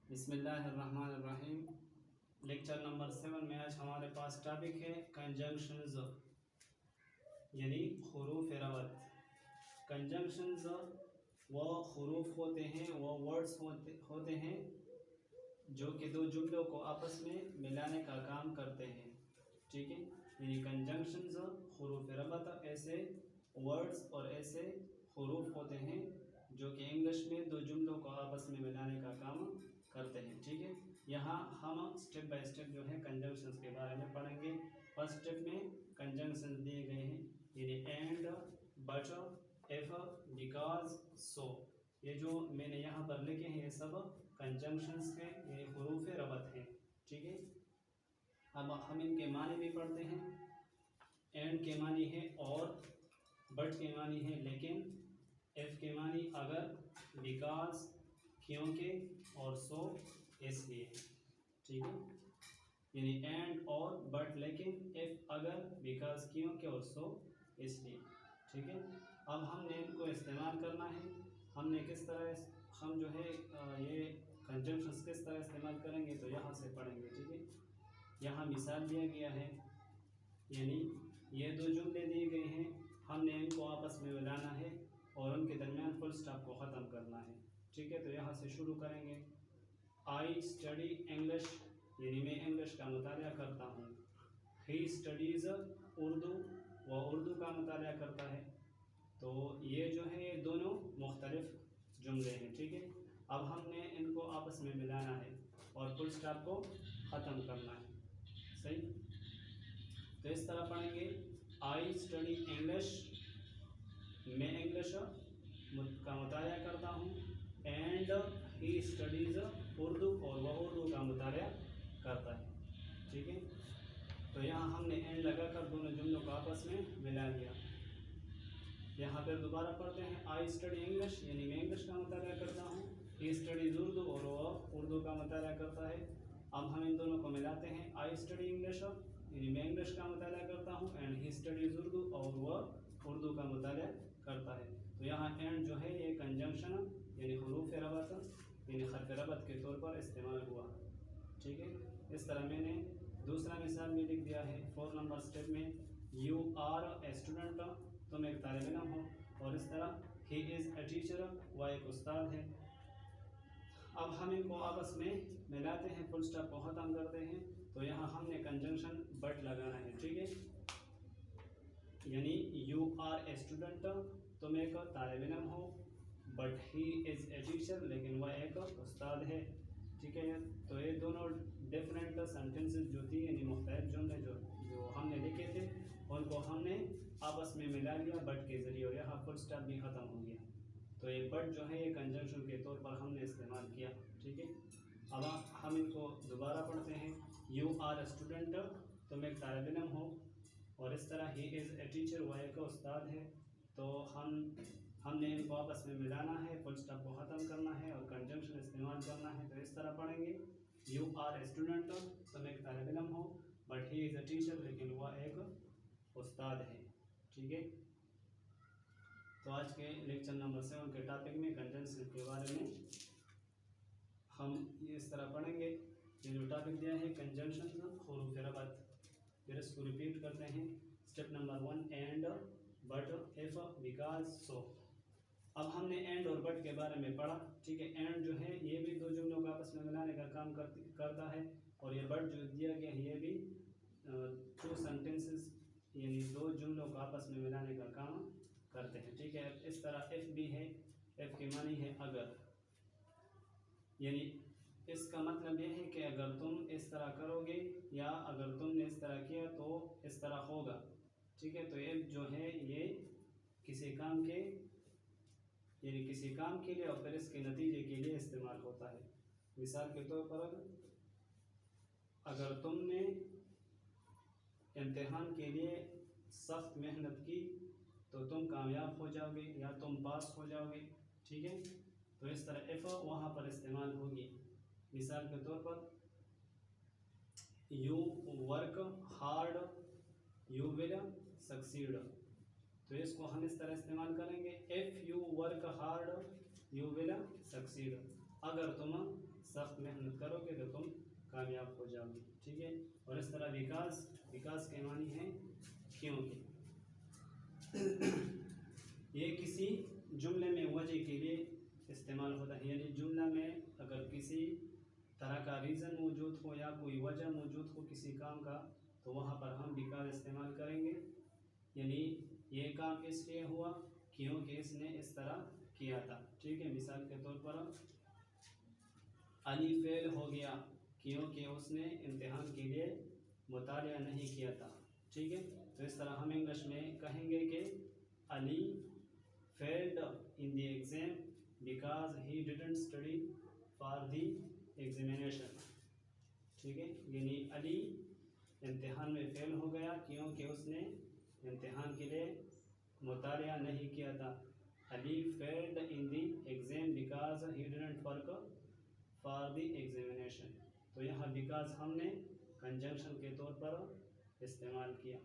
بسم اللہ الرحمن الرحیم۔ لیکچر نمبر 7 میں آج ہمارے پاس ٹاپک ہے کنجنکشنز، یعنی حروف ربط۔ کنجنکشنز وہ حروف ہوتے ہیں، وہ ورڈز ہوتے ہیں جو کہ دو جملوں کو آپس میں ملانے کا کام کرتے ہیں، ٹھیک ہے۔ یعنی کنجنکشنز حروف ربط ایسے ورڈز اور ایسے حروف ہوتے ہیں جو کہ انگلش میں دو جملوں کو آپس میں ملانے کا کام کرتے ہیں، ٹھیک ہے۔ یہاں ہم اسٹیپ بائی اسٹیپ جو ہے کنجنکشنز کے بارے میں پڑھیں گے۔ فرسٹ اسٹیپ میں کنجنکشنز دیے گئے ہیں، یعنی اینڈ، بٹ، ایف، بیکاز، سو۔ یہ جو میں نے یہاں پر لکھے ہیں یہ سب کنجنکشنز کے یعنی حروف ربط ہیں، ٹھیک ہے۔ اب ہم ان کے معنی بھی پڑھتے ہیں۔ اینڈ کے معنی ہے اور، بٹ کے معنی ہے لیکن، ایف کے معنی اگر، بیکاز کیونکہ، اور سو اس لیے، ٹھیک ہے۔ یعنی اینڈ اور، بٹ لیکن، ایف اگر، بیکاز کیونکہ، اور سو اس لیے، ٹھیک ہے۔ اب ہم نے ان کو استعمال کرنا ہے۔ ہم نے کس طرح ہم جو ہے یہ کنجنکشنز کس طرح استعمال کریں گے تو یہاں سے پڑھیں گے، ٹھیک ہے۔ یہاں مثال دیا گیا ہے، یعنی یہ دو جملے دیے گئے ہیں، ہم نے ان کو آپس میں ملانا ہے اور ان کے درمیان فل اسٹاپ کو ختم کرنا ہے، ٹھیک ہے۔ تو یہاں سے شروع کریں گے۔ آئی اسٹڈی انگلش، یعنی میں انگلش کا مطالعہ کرتا ہوں۔ ہی اسٹڈیز اردو، وہ اردو کا مطالعہ کرتا ہے۔ تو یہ جو ہے یہ دونوں مختلف جملے ہیں، ٹھیک ہے۔ اب ہم نے ان کو آپس میں ملانا ہے اور فل اسٹاپ کو ختم کرنا ہے، صحیح۔ تو اس طرح پڑھیں گے، آئی اسٹڈی انگلش، میں انگلش کا مطالعہ کرتا ہوں، اینڈ ہی اسٹڈیز اردو، اور وہ اردو کا مطالعہ کرتا ہے، ٹھیک ہے۔ تو یہاں ہم نے اینڈ لگا کر دونوں جملوں کو آپس میں ملا لیا۔ یہاں پہ دوبارہ پڑھتے ہیں، آئی اسٹڈی انگلش، یعنی میں انگلش کا مطالعہ کرتا ہوں، ہی اسٹڈیز اردو، اور وہ اردو کا مطالعہ کرتا ہے۔ اب ہم ان دونوں کو ملاتے ہیں، آئی اسٹڈی انگلش، یعنی میں انگلش کا مطالعہ کرتا ہوں، اینڈ ہی اسٹڈیز اردو، اور وہ اردو کا مطالعہ کرتا ہے۔ تو یہاں اینڈ جو ہے یہ کنجنکشن یعنی حروف ربط یعنی حرف ربط کے طور پر استعمال ہوا، ٹھیک ہے۔ اس طرح میں نے دوسرا مثال میں لکھ دیا ہے 4 نمبر اسٹیپ میں، یو آر اے اسٹوڈنٹ، تم ایک طالب علم ہو، اور اس طرح ہی از اے ٹیچر، وہ ایک استاد ہے۔ اب ہم ان کو آپس میں ملاتے ہیں، فل اسٹاپ کو ختم کرتے ہیں۔ تو یہاں ہم نے کنجنکشن بٹ لگانا ہے، ٹھیک ہے۔ یعنی یو آر اے اسٹوڈنٹ، تم ایک طالب علم ہو، but he is a teacher, لیکن وہ ایک استاد ہے، ٹھیک ہے۔ تو یہ دونوں ڈفرینٹ سینٹینسز جو تھی یعنی مختلف جملے جو ہم نے لکھے تھے ان کو ہم نے آپس میں ملا لیا بٹ کے ذریعے، اور یہاں فل اسٹاپ بھی ختم ہو گیا۔ تو یہ بٹ جو ہے یہ کنجنکشن کے طور پر ہم نے استعمال کیا، ٹھیک ہے۔ اب ہم ان کو دوبارہ پڑھتے ہیں، یو آر اے اسٹوڈنٹ، تم ایک طالب علم ہو، اور اس طرح ہی از اے ٹیچر، وہ ایک استاد ہے۔ تو ہم نے ان کو آپس میں ملانا ہے، فل اسٹاپ کو ختم کرنا ہے اور کنجنکشن استعمال کرنا ہے۔ تو اس طرح پڑھیں گے، یو آر اے اسٹوڈنٹ، تم ایک طالب علم ہو، but he is a teacher, لیکن وہ ایک استاد ہے، ٹھیک ہے۔ تو آج کے لیکچر نمبر 7 کے ٹاپک میں کنجنکشن کے بارے میں ہم اس طرح پڑھیں گے۔ یہ جو ٹاپک دیا ہے کنجنکشن حروف ربط، پھر اس کو ریپیٹ کرتے ہیں۔ Step number 1، and, but, if, because, so. اب ہم نے اینڈ اور بٹ کے بارے میں پڑھا، ٹھیک ہے۔ اینڈ جو ہے یہ بھی دو جملوں کو آپس میں ملانے کا کام کرتا ہے، اور یہ بٹ جو دیا گیا ہے یہ بھی 2 سینٹینسز یعنی دو جملوں کو آپس میں ملانے کا کام کرتے ہیں، ٹھیک ہے۔ اس طرح ایف بھی ہے، ایف کے معنی ہے اگر، یعنی اس کا مطلب یہ ہے کہ اگر تم اس طرح کرو گے یا اگر تم نے اس طرح کیا تو اس طرح ہوگا، ٹھیک ہے۔ تو ایف جو ہے یہ کسی کام کے یعنی کسی کام کے لیے اور پھر اس کے نتیجے کے لیے استعمال ہوتا ہے۔ مثال کے طور پر اگر تم نے امتحان کے لیے سخت محنت کی تو تم کامیاب ہو جاؤ گے یا تم پاس ہو جاؤ گے، ٹھیک ہے۔ تو اس طرح ایف وہاں پر استعمال ہوگی۔ مثال کے طور پر you work hard you will succeed, تو اس کو ہم اس طرح استعمال کریں گے، if you work hard you will succeed, اگر تم سخت محنت کرو گے تو تم کامیاب ہو جاؤ گے، ٹھیک ہے. اور اس طرح بیکاز کے معنی ہیں کیونکہ. یہ کسی جملے میں وجہ کے لیے استعمال ہوتا ہے، یعنی جملہ میں اگر کسی طرح کا ریزن موجود ہو یا کوئی وجہ موجود ہو کسی کام کا تو وہاں پر ہم بیکاز استعمال کریں گے. یعنی یہ کام اس لیے ہوا کیونکہ اس نے اس طرح کیا تھا، ٹھیک ہے. مثال کے طور پر علی فیل ہو گیا کیونکہ اس نے امتحان کے لیے مطالعہ نہیں کیا تھا، ٹھیک ہے. تو اس طرح ہم انگلش میں کہیں گے کہ علی failed in the exam because he didn't study for the examination. ٹھیک ہے، یعنی علی امتحان میں فیل ہو گیا کیونکہ اس نے امتحان کے لیے مطالعہ نہیں کیا تھا. علی failed in the exam because he didn't work for the examination. تو یہاں because ہم نے کنجنکشن کے طور پر استعمال کیا،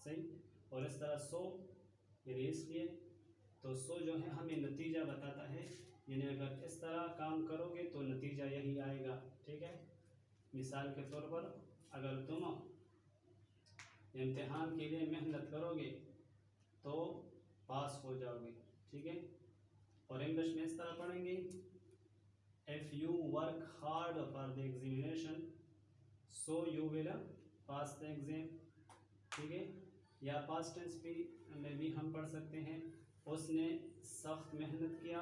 صحیح. اور اس طرح سو یعنی اس لیے، تو سو جو ہے ہمیں نتیجہ بتاتا ہے، یعنی اگر اس طرح کام کرو گے تو نتیجہ یہی آئے گا، ٹھیک ہے. مثال کے طور پر اگر تم امتحان کے لیے محنت کرو گے تو پاس ہو جاؤ گے، ٹھیک ہے. اور انگلش میں اس طرح پڑھیں گے if you work hard for the examination so you will pass the exam. ٹھیک ہے. یا past tense میں بھی ہم پڑھ سکتے ہیں اس نے سخت محنت کیا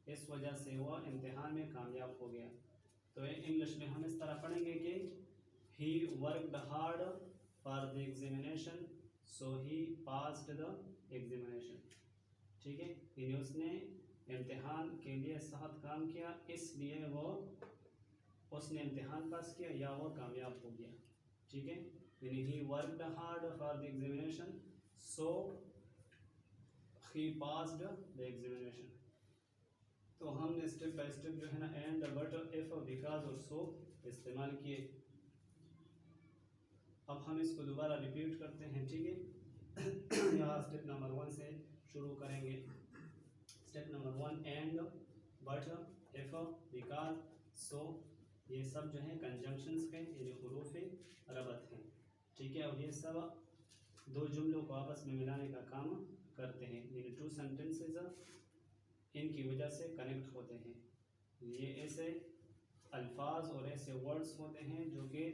اس وجہ سے وہ امتحان میں کامیاب ہو گیا. تو انگلش میں ہم اس طرح پڑھیں گے کہ he worked hard for the examination so he passed the examination. ٹھیک ہے، یعنی اس نے امتحان کے لیے سخت کام کیا اس لیے اس نے امتحان پاس کیا یا وہ کامیاب ہو گیا، ٹھیک ہے. یعنی he worked hard for the examination so he passed the examination. تو ہم نے اسٹیپ بائی اسٹیپ جو ہے نا اینڈ بٹ ایف بیکاز اور سو استعمال کیے. اب ہم اس کو دوبارہ ریپیٹ کرتے ہیں، ٹھیک ہے. یہاں اسٹیپ نمبر 1 سے شروع کریں گے. Step number 1 and but if because سو، یہ سب جو ہیں کنجنکشنز ہیں یعنی حروف ربط ہیں، ٹھیک ہے. اور یہ سب دو جملوں کو آپس میں ملانے کا کام کرتے ہیں، یعنی ٹو سینٹینسز ان کی وجہ سے کنیکٹ ہوتے ہیں. یہ ایسے الفاظ اور ایسے ورڈز ہوتے ہیں جو کہ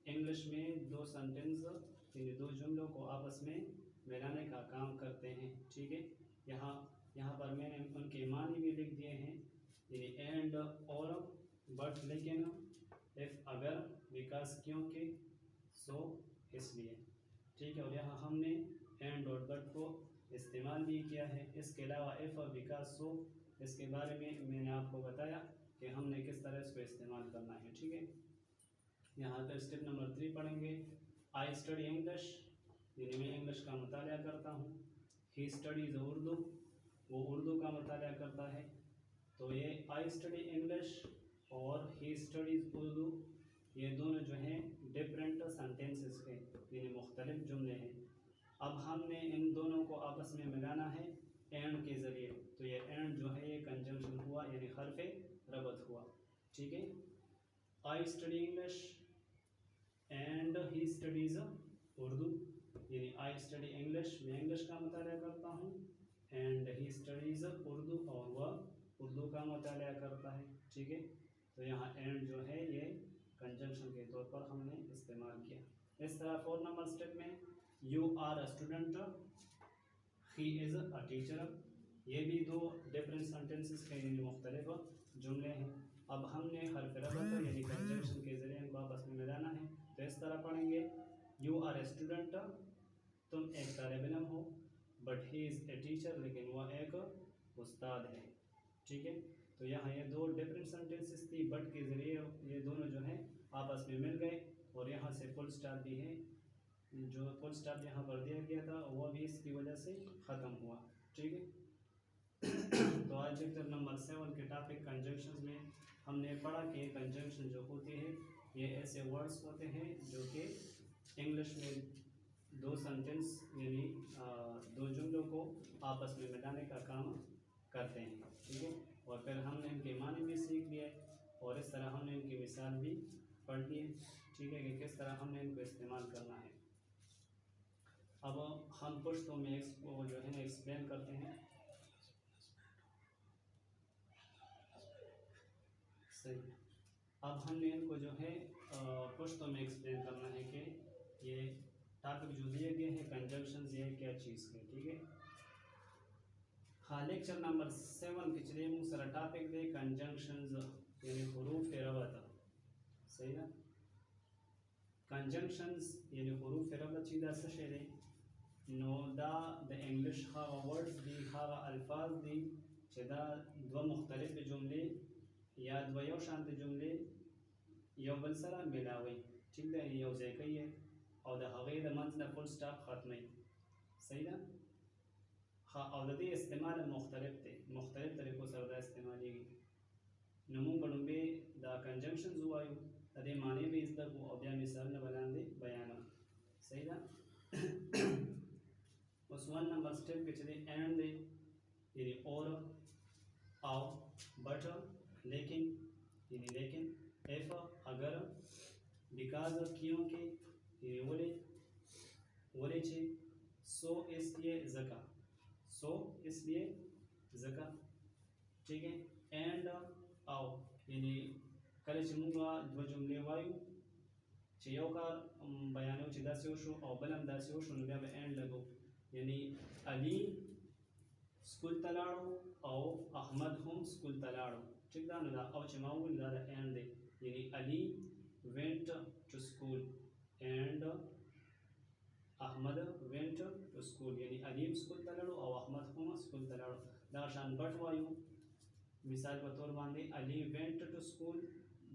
انگلش میں دو سینٹینس یعنی دو جملوں کو آپس میں ملانے کا کام کرتے ہیں، ٹھیک ہے. یہاں پر میں نے ان کے معنی بھی لکھ دیے ہیں، یعنی اینڈ اور بٹ، لیکن ایف اگر، بیکاز کیونکہ، سو اس لیے، ٹھیک ہے. اور یہاں ہم نے اینڈ اور بٹ کو استعمال بھی کیا ہے. اس کے علاوہ ایف اور بیکاز سو اس کے بارے میں نے آپ کو بتایا کہ ہم نے کس طرح اس کو استعمال کرنا ہے، ٹھیک ہے. یہاں پہ اسٹیپ نمبر 3 پڑھیں گے. آئی اسٹڈی انگلش، یعنی میں انگلش کا مطالعہ کرتا ہوں. ہی اسٹڈیز اردو، وہ اردو کا مطالعہ کرتا ہے. تو یہ آئی اسٹڈی انگلش اور ہی اسٹڈیز اردو یہ دونوں جو ہیں ڈفرینٹ سینٹینسز کے یعنی مختلف جملے ہیں. اب ہم نے ان دونوں کو آپس میں ملانا ہے اینڈ کے ذریعے. تو یہ اینڈ جو ہے یہ کنجنکشن ہوا یعنی حرف ربط ہوا، ٹھیک ہے. I study English and he studies Urdu, یعنی آئی اسٹڈی انگلش، میں انگلش کا مطالعہ کرتا ہوں، اینڈ ہی اسٹڈیز اردو، اور وہ اردو کا مطالعہ کرتا ہے، ٹھیک ہے. تو یہاں اینڈ جو ہے یہ کنجنکشن کے طور پر ہم نے استعمال کیا. اس طرح 4 نمبر اسٹیپ میں you are a student, he is a teacher, یہ بھی دو ڈفرینٹ سینٹینسز کے یعنی مختلف جملے ہیں. اب ہم نے حرف ربط یعنی کنجنکشن کے ذریعے ان کو آپس میں ملانا ہے. تو اس طرح پڑھیں گے یو آر اے اسٹوڈنٹ، تم ایک طالب علم ہو، but he is a teacher, لیکن وہ ایک استاد ہے، ٹھیک ہے. تو یہاں یہ دو ڈفرینٹ سینٹینسز تھی، بٹ کے ذریعے یہ دونوں جو ہیں آپس میں مل گئے. اور یہاں سے فل اسٹاپ بھی ہے، جو فل اسٹاپ یہاں پر دیا گیا تھا وہ بھی اس کی وجہ سے ختم ہوا، ٹھیک ہے. تو آج لیکچر نمبر 7 کے ٹاپک کنجنکشنز میں ہم نے پڑھا کہ کنجنکشن جو ہوتی ہے یہ ایسے ورڈز ہوتے ہیں جو کہ انگلش میں دو سینٹینس یعنی دو جملوں کو آپس میں ملانے کا کام کرتے ہیں، ٹھیک ہے. اور پھر ہم نے ان کے معنی بھی سیکھ لیے اور اس طرح ہم نے ان کی مثال بھی پڑھ لی ہے، ٹھیک ہے، کہ کس طرح ہم نے ان کو استعمال کرنا ہے۔ اب ہم پشتوں میں کو جو ہے نا ایکسپلین کرتے ہیں۔ صحیح، اب ہم نے ان کو جو ہے پشتوں میں ایکسپلین کرنا ہے کہ یہ ٹاپک جو دیے گئے ہیں کنجنکشنز یہ کیا چیز ہے، ٹھیک ہے۔ ہاں، لیکچر نمبر 7 کے چلیے مو سر ٹاپک دے کنجنکشنز یعنی حروف ربط، صحیح نا؟ کنجنکشنز یعنی حروف ربط چې دا څه شی دی؟ نو دا د انګلیش هغه ورډز دي، هغه الفاظ دي چې دا دوه مختلفې جملې یا دوه یو شانتې جملې یو بل سره ملاوي، ټیک ده، یو ځای کوي او د هغې د منځ نه فل سټاپ ختموي، صحیح ده؟ ها، او د دې استعمال مختلف دی، مختلف طریقو سره دا استعمالیږي. نو موږ به لومبې دا کنجنکشنز ووایو، د دې معنی به زده کړو او بیا مثالونه به لاندې بیانوو، صحیح ده؟ اوس 1 نمبر سټیپ کې چې دی اینڈ دی یعنی اور او بٹ لیکن یعنی لیکن ایف اگر بیکاز کیونکہ یعنی ولې چې سو اس لیے ځکه سو اس لیے ځکه، ٹھیک ہے. اینڈ او یعنی کله چې موږ دوه جملې وایو چې یو کار بیانوو چې داسې وشو او بل هم داسې وشو نو بیا به اینډ لګو، یعنی علي سکول ته لاړو او احمد هم سکول ته لاړو، ټیک ده. نو دا او چې ما وویل دا د اینډ دی، یعنی علي went to school and Ahmad went to school، یعنی علي هم سکول ته لاړو او احمد هم سکول ته لاړو. دا شان بټ وایو، مثال په تور باندې علي went to school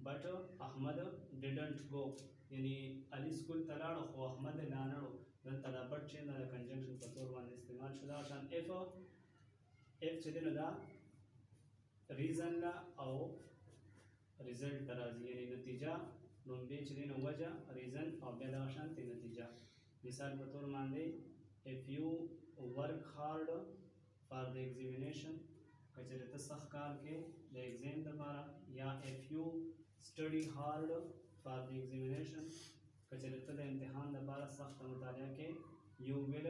but Ahmad didn't go، یعنی علي سکول ته لاړو خو احمد نه لاړو. دلته دا بټ چې دا کنجنکشن په تور باندې استعمال شو. دا شان اف چې دی نو دا ریزن لا او ریزلټ ته راځي، یعنی نتیجه لومبې چې دی نو وجه ریزن او بیا دغه شانتې نتیجه. مثال په تور باندې if you work hard for the examination، که چېرې ته سخت کار کې د ایگزام دپاره، یا if you study hard for the examination، که چېرې ته د امتحان دپاره سخته مطالعه کې you will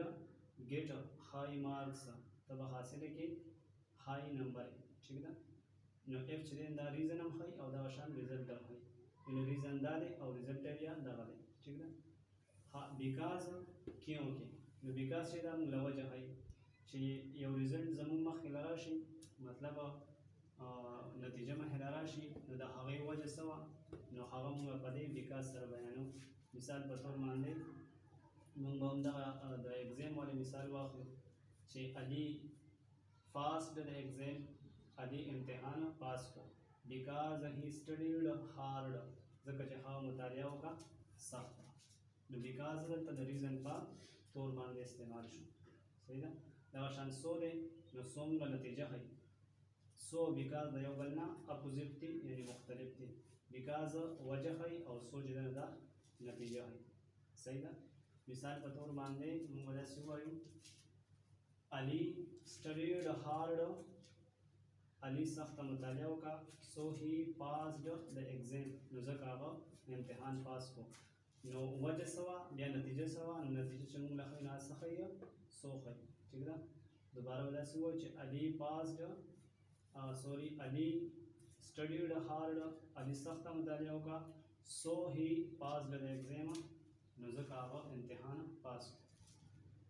get high marks، ته به حاصله کې high نمبر، ٹھیک ده. نو اف چې دی دا ریزن هم ښایي او دغه شان ریزلټ هم ښایي، یعنی ریزن دا دی او ریزلټ بیا دغه دی، ٹھیک ده. ها، بیکاز کیونکې، نو بیکاز چې دا موږ له وجه ښایي چې یو ریزلټ زموږ مخکې له راشي، مطلب نتیجه مخکې له راشي، نو د هغې وجه څه وه نو هغه موږ په دې بیکاز سره بیانوو. مثال په تور باندې موږ به همدغه د ایگزام والے مثال واخلو چې علي فاسټ د ایگزام، علي امتحان پاس کو، بیکاز هی سټډیډ هارډ، ځکه چې هغه مطالعه وکړه سخته. نو بیکاز دلته د ریزن په تور باندې استعمال شو، صحیح ده. دغه شان سو دی، نو سو موږ نتیجه ښایي، سو بیکاز د یو بل نه اپوزیټ دي یعنی مختلف دي، بیکاز وجه ښایي او سو چې ده دا نتیجه ښایي، صحیح ده. مثال په تور باندې موږ داسې ووایو علي سټډیډ هارډ، علي سخته مطالعه وکړه، سو هی پاسډ د ایگزام، نو ځکه هغه امتحان پاس کو. نو وجه څه وه بیا نتیجه څه وه، نو نتیجه چې موږ له ښایي نو هغه څه ښایي سو ښایي، ٹھیک ده. دوباره به داسې ووایو چې علي پاسډ سوري علي سټډیډ هارډ، علي سخته مطالعه وکړه، سو هی پاسډ د ایگزام، نو ځکه هغه امتحان پاس کو.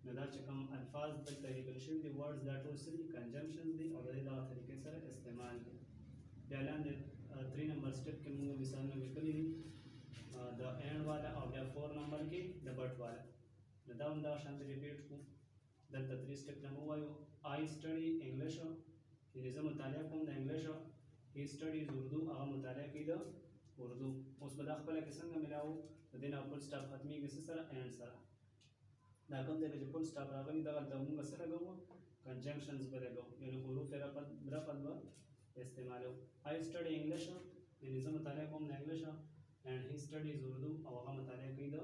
نو دا چې کوم الفاظ دلته لیکل شوي دي ورډز دا ټول څه دي کنجنکشنز دي او د دې دغه طریقې سره استعمال دي. بیا لاندې 3 نمبر سټیپ کې موږ مثالونه لیکلي دي د اینډ والا او بیا 4 نمبر کې د بټ والا. نو دا هم دغه شانتې ریپیټ کړو. دلته 3 سټیپ نه ووایو آی سټډي انګلیش، یعنې زه مطالعه کوم د انګلیش، هی سټډیز اردو، هغه مطالعه کوي د اردو. اوس به دا خپله کې څنګه ملاوو، د دې نه فل سټاپ ختمېږي څه سره اینډ سره. دا کوم ځای چې فل سټاپ راغلي دغلته موږ څه لګوو کنجنکشنز به لګوو، یعنې حروف ربط به استعمالوو. آی سټډي انګلیش یعنې زه مطالعه کوم د انګلیش، اینډ هی سټډیز اردو او هغه مطالعه کوي د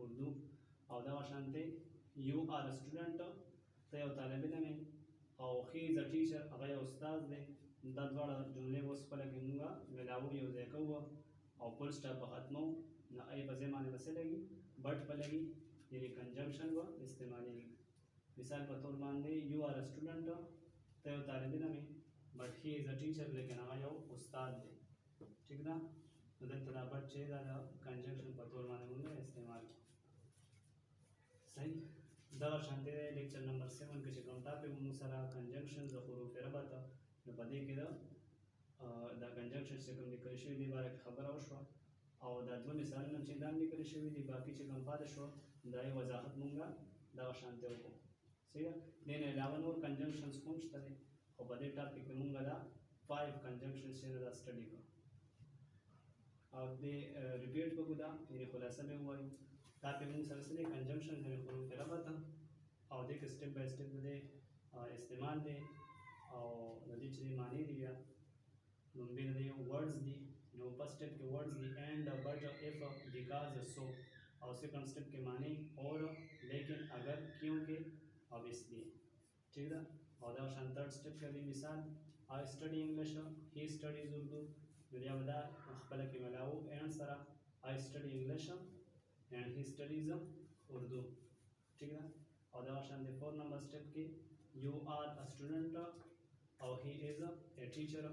اردو. او دغه شانتې یو آر اسټوډنټ، ته یو طالب علم یې، او هی از ا ټیچر، هغه یو استاد دی. دا دواړه جملې اوس خپله کې مونږ ملاو یو ځای کوو او فل سټاپ به ختمو نو ای په ځای باندې به څه لګي بټ به لګي یعنې کنجنکشن به استعمالېږي مثال په طور باندې یو آر اسټوډنټ ته یو طالب علم یې بټ هی از ا ټیچر لیکن هغه یو استاد دی ٹھیک ده نو دلته دا بټ چې دا د کنجنکشن په طور باندې مونږ استعمال کړو صحیح دغه شانتې دی لیکچر نمبر 7 کې چې کوم ټاپک مونږ سره کنجنکشن د حروف ربط نو په دې کې دا کنجنکشن چې کوم لیکل شوي دي باره کې خبره وشوه او دا دوه مثالونه چې دا هم لیکل شوي دي باقي چې کوم پاتې شو دا یې وضاحت مونږ دغه شانتې وکړو صحیح ده دې نه علاوه نور کنجنکشنز کوم شته دی خو په دې ټاپک کې مونږ دا 5 کنجنکشنز چې دا سټډي کړو او دې ریپیټ وکړو دا یعنې خلاصه به ووایو ټاپک مونږ سره څه دی کنجنکشن یعنې حروف ربط او دې کې سټپ بای سټپ د استعمال دی او د دې چې معنی دی بیا لومبۍ د یو ورډز دي نو فرست سټپ کې ورډز دي and but if because so O second step کے معنی اور لیکن اگر کیونکہ obviously ٹھیک ہے اور دا شان تھرڈ سٹیپ کا بھی مثال I study English he studies Urdu دنیا بدا خپل کې ملاو اینڈ سره I study English and he studies Urdu ٹھیک ہے اور دا شان دے 4 نمبر سٹیپ کې you are a student O he is a teacher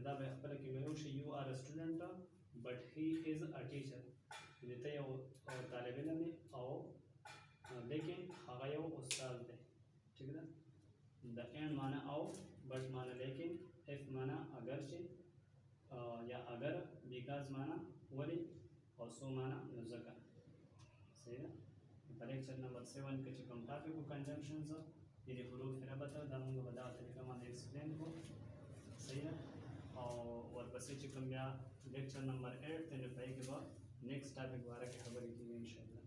دا به خپل کې ملاو شي you are a student but he is a teacher دته یو طالب علم او لیکن هغه یو استاد دی ٹھیک ده د اینڈ معنی او بٹ معنی لیکن اف معنی اگر چې یا اگر بیکاز معنی ولی او سو معنی ځکه صحیح ده په لیکچر نمبر 7 کې چې کوم ټاپک او کنجنکشنز یعنې حروف ربط دا موږ په دغه طریقه باندې ایکسپلین کړو صحیح ده او ورپسې چې کوم بیا لیکچر نمبر 8 ته نو پای کې به نیکسٹ ٹاپک بارے کې خبرې کیږي ان شاء الله